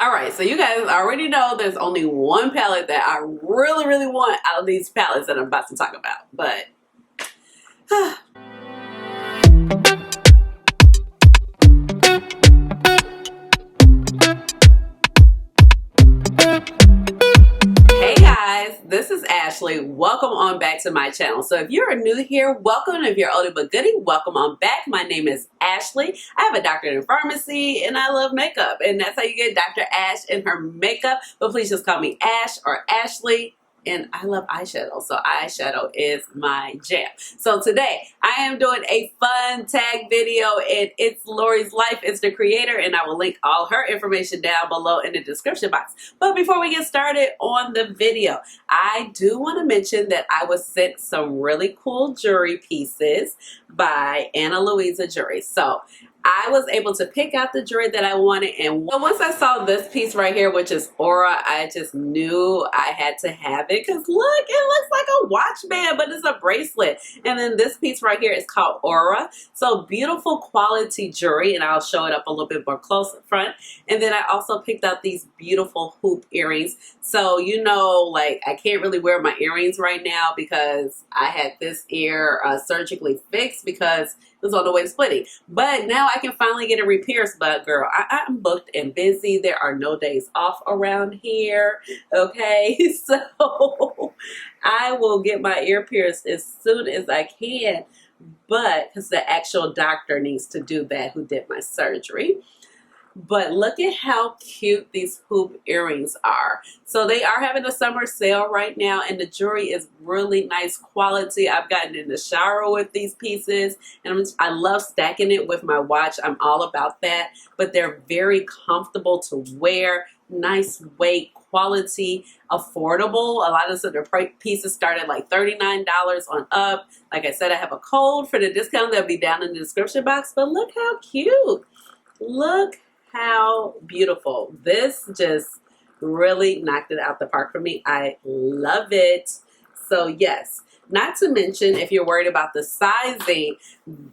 All right, so you guys already know there's only one palette that I really want out of these palettes that I'm about to talk about, but hey guys, this is Ashley. Welcome on back to my channel. So if you're new here, welcome. And if you're oldie but goodie, welcome on back. My name is Ashley. I have a doctorate in pharmacy and I love makeup. And that's how you get Dr. Ash in her makeup. But please just call me Ash or Ashley. And I love eyeshadow, so eyeshadow is my jam. So today I am doing a fun tag video, and it's Lori's Life is the creator, and I will link all her information down below in the description box. But before we get started on the video, I do want to mention that I was sent some really cool jewelry pieces by Ana Luisa Jewelry. So I was able to pick out the jewelry that I wanted, and once I saw this piece right here, which is Aura, I just knew I had to have it because look, it looks like a watch band, but it's a bracelet. And then this piece right here is called Aura. So beautiful quality jewelry, and I'll show it up a little bit more close up front. And then I also picked out these beautiful hoop earrings. So you know, like I can't really wear my earrings right now because I had this ear surgically fixed because it was on the way to splitting. But now I can finally get it re-pierced. But girl, I'm booked and busy. There are no days off around here. Okay, so I will get my ear pierced as soon as I can. But because the actual doctor needs to do that who did my surgery. But look at how cute these hoop earrings are. So they are having a summer sale right now, and the jewelry is really nice quality. I've gotten in the shower with these pieces, and I love stacking it with my watch. I'm all about that. But they're very comfortable to wear, nice weight, quality, affordable. A lot of the pieces start at like $39 on up. Like I said, I have a code for the discount that'll be down in the description box. But look how cute. Look how beautiful. This just really knocked it out the park for me. I love it. So yes, not to mention if you're worried about the sizing,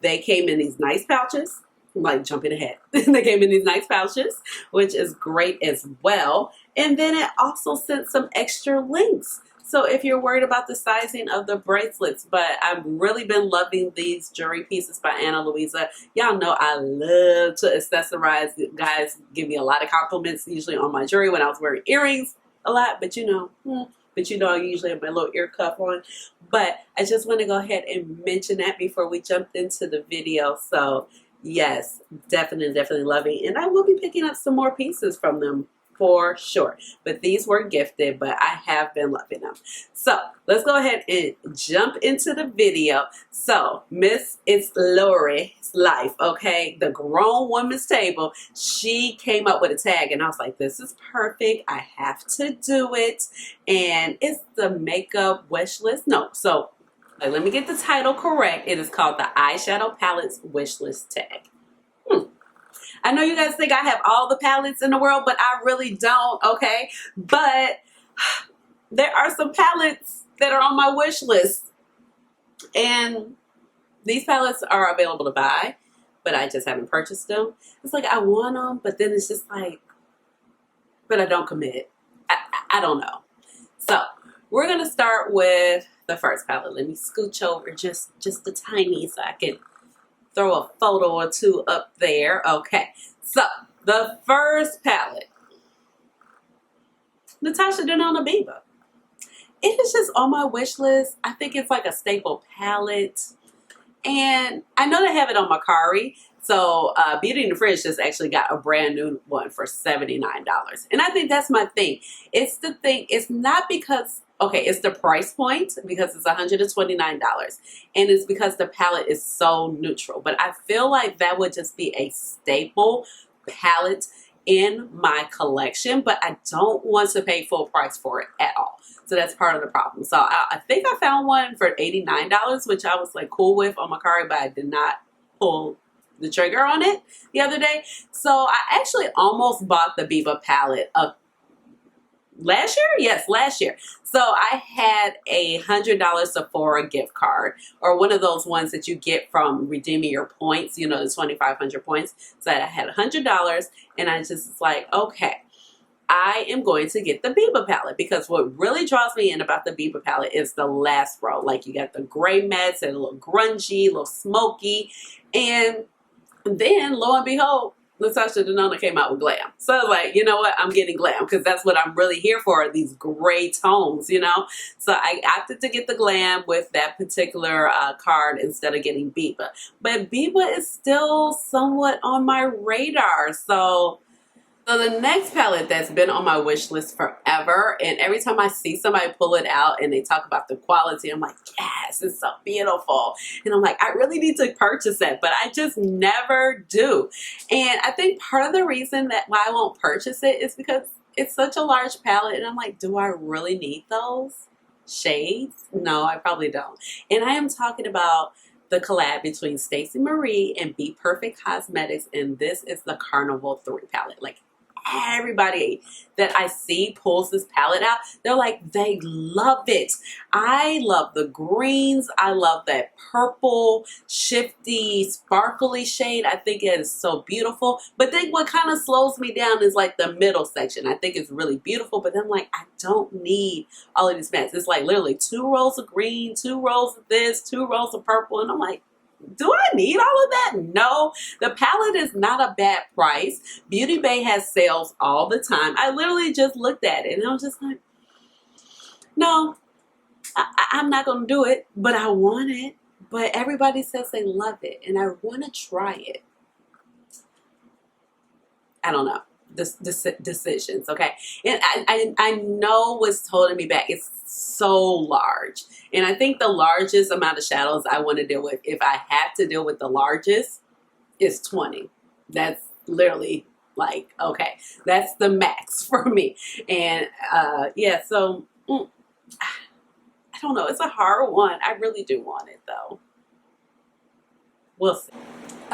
they came in these nice pouches. I'm like jumping ahead. They came in these nice pouches, which is great as well. And then it also sent some extra links. So if you're worried about the sizing of the bracelets, but I've really been loving these jewelry pieces by Ana Luisa. Y'all know I love to accessorize. Guys give me a lot of compliments usually on my jewelry when I was wearing earrings a lot, but you know, I usually have my little ear cuff on. But I just want to go ahead and mention that before we jump into the video. So yes, definitely loving. And I will be picking up some more pieces from them for sure. But these were gifted, but I have been loving them. So let's go ahead and jump into the video. So it's Lori's Life, okay? The grown woman's table. She came up with a tag and I was like, this is perfect. I have to do it. And it's the makeup wish list. No, so let me get the title correct. It is called the Eyeshadow Palettes Wishlist Tag. I know you guys think I have all the palettes in the world, but I really don't, okay? But there are some palettes that are on my wish list. And these palettes are available to buy, but I just haven't purchased them. It's like I want them, but then it's just like, but I don't commit. I don't know. So we're going to start with the first palette. Let me scooch over just a tiny so I can throw a photo or two up there. Okay, so the first palette, Natasha Denona Biba. It is just on my wish list. I think it's like a staple palette. And I know they have it on Mercari. So Beauty in the Fridge just actually got a brand new one for $79. And I think that's my thing. It's the thing. It's not because, okay, it's the price point because it's $129. And it's because the palette is so neutral. But I feel like that would just be a staple palette in my collection. But I don't want to pay full price for it at all. So that's part of the problem. So I think I found one for $89, which I was like cool with on Mercari, but I did not pull the trigger on it the other day. So I actually almost bought the Biba palette last year. Yes, last year. So I had a $100 Sephora gift card, or one of those ones that you get from redeeming your points, you know, the 2,500 points. So I had $100 and I just was like, okay, I am going to get the Biba palette because what really draws me in about the Biba palette is the last row. Like you got the gray mattes and a little grungy, a little smoky, and then lo and behold, Natasha Denona came out with glam. So I was like, you know what? I'm getting glam because that's what I'm really here for, these gray tones, you know? So I opted to get the glam with that particular card instead of getting Biba. But Biba is still somewhat on my radar. So the next palette that's been on my wish list forever, and every time I see somebody pull it out and they talk about the quality, I'm like, yes, it's so beautiful. And I'm like, I really need to purchase it, but I just never do. And I think part of the reason that why I won't purchase it is because it's such a large palette, and I'm like, do I really need those shades? No, I probably don't. And I am talking about the collab between Stacey Marie and Be Perfect Cosmetics, and this is the Carnival 3 palette. Like, everybody that I see pulls this palette out, they're like, they love it. I love the greens. I love that purple, shifty, sparkly shade. I think it is so beautiful. But then what kind of slows me down is like the middle section. I think it's really beautiful, but I'm like, I don't need all of these mattes. It's like literally 2 rows of green, 2 rows of this, 2 rows of purple, and I'm like, do I need all of that? No. The palette is not a bad price. Beauty Bay has sales all the time. I literally just looked at it and I was just like, no, I'm not going to do it, but I want it. But everybody says they love it and I want to try it. I don't know. Decisions, okay? And I know what's holding me back. It's so large. And I think the largest amount of shadows I want to deal with, if I have to deal with the largest, is 20. That's literally like, okay, that's the max for me. And yeah, so I don't know. It's a hard one. I really do want it though. We'll see.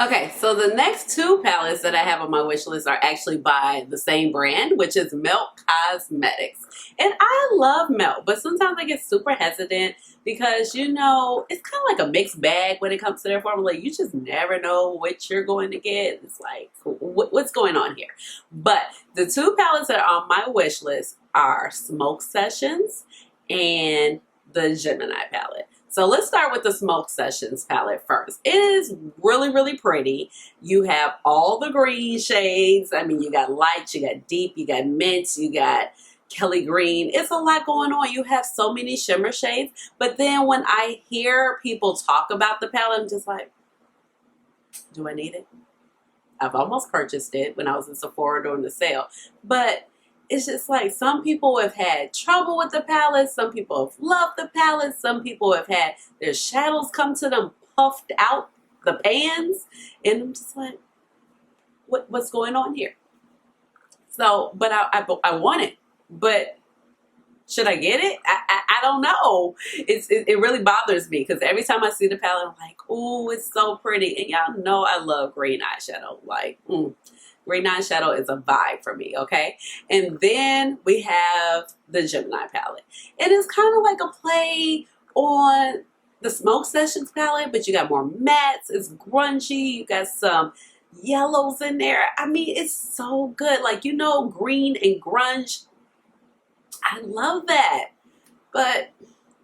Okay, so the next 2 palettes that I have on my wish list are actually by the same brand, which is Melt Cosmetics. And I love Melt, but sometimes I get super hesitant because, you know, it's kind of like a mixed bag when it comes to their formula. You just never know what you're going to get. It's like, what's going on here? But the 2 palettes that are on my wish list are Smoke Sessions and the Gemini palette. So let's start with the Smoke Sessions palette first. It is really, really pretty. You have all the green shades. I mean, you got light, you got deep, you got mint, you got Kelly green. It's a lot going on. You have so many shimmer shades. But then when I hear people talk about the palette, I'm just like, do I need it? I've almost purchased it when I was in Sephora during the sale. But it's just like some people have had trouble with the palette. Some people have loved the palette. Some people have had their shadows come to them puffed out the pans. And I'm just like, what's going on here? So, but I want it. But should I get it? I don't know. It really bothers me because every time I see the palette, I'm like, ooh, it's so pretty. And y'all know I love green eyeshadow. Like, green eyeshadow is a vibe for me, okay? And then we have the Gemini palette. And it's kind of like a play on the Smoke Sessions palette, but you got more mattes. It's grungy. You got some yellows in there. I mean, it's so good. Like, you know, green and grunge. I love that. But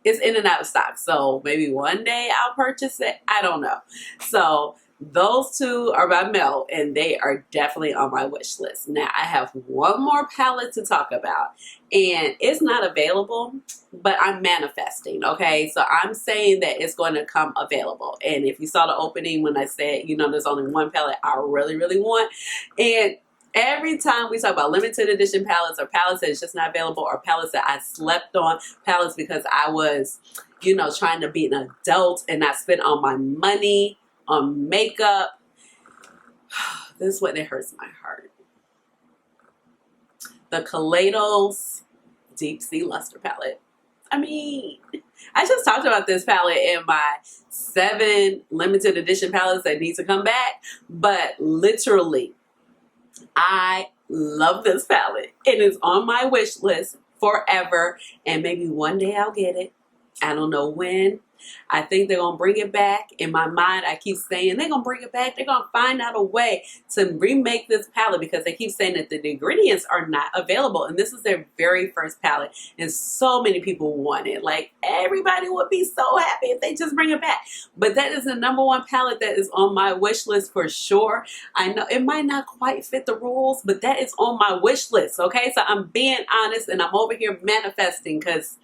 it's in and out of stock. So maybe one day I'll purchase it. I don't know. So those 2 are by Melt, and they are definitely on my wish list. Now, I have one more palette to talk about, and it's not available, but I'm manifesting, okay? So I'm saying that it's going to come available. And if you saw the opening when I said, you know, there's only one palette I really, really want, and every time we talk about limited edition palettes or palettes that is just not available or palettes that I slept on, palettes because I was, you know, trying to be an adult and not spend all my money on makeup. This is what it hurts my heart. The Kaleidos Deep Sea Luster palette. I mean, I just talked about this palette in my 7 limited edition palettes that need to come back, but literally, I love this palette. It is on my wish list forever, and maybe one day I'll get it. I don't know when. I think they're gonna bring it back. In my mind, I keep saying they're gonna bring it back. They're gonna find out a way to remake this palette because they keep saying that the ingredients are not available. And this is their very first palette. And so many people want it. Like, everybody would be so happy if they just bring it back. But that is the #1 palette that is on my wish list for sure. I know it might not quite fit the rules, but that is on my wish list. Okay, so I'm being honest and I'm over here manifesting because,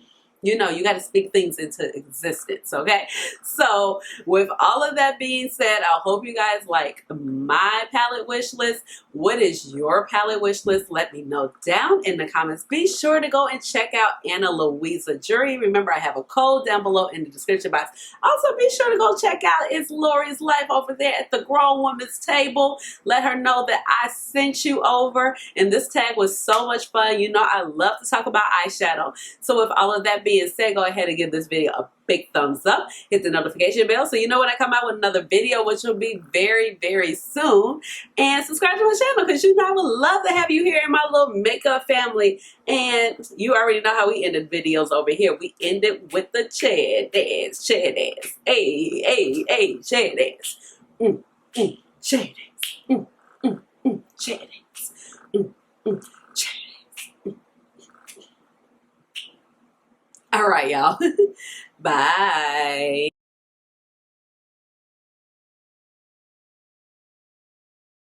you know, you got to speak things into existence, okay? So with all of that being said, I hope you guys like my palette wish list. What is your palette wish list? Let me know down in the comments. Be sure to go and check out Anna Louisa Jury. Remember, I have a code down below in the description box. Also, be sure to go check out It's Lori's Life over there at the Grown Woman's Table. Let her know that I sent you over. And this tag was so much fun. You know, I love to talk about eyeshadow. So with all of that being said, go ahead and give this video a big thumbs up. Hit the notification bell so you know when I come out with another video, which will be very, very soon. And subscribe to my channel because you know I would love to have you here in my little makeup family. And you already know how we ended videos over here. We ended with the chair dance, chair dance. Hey, hey, hey, chair dance. Chair dance. Chair dance. Chair dance. All right, y'all. Bye.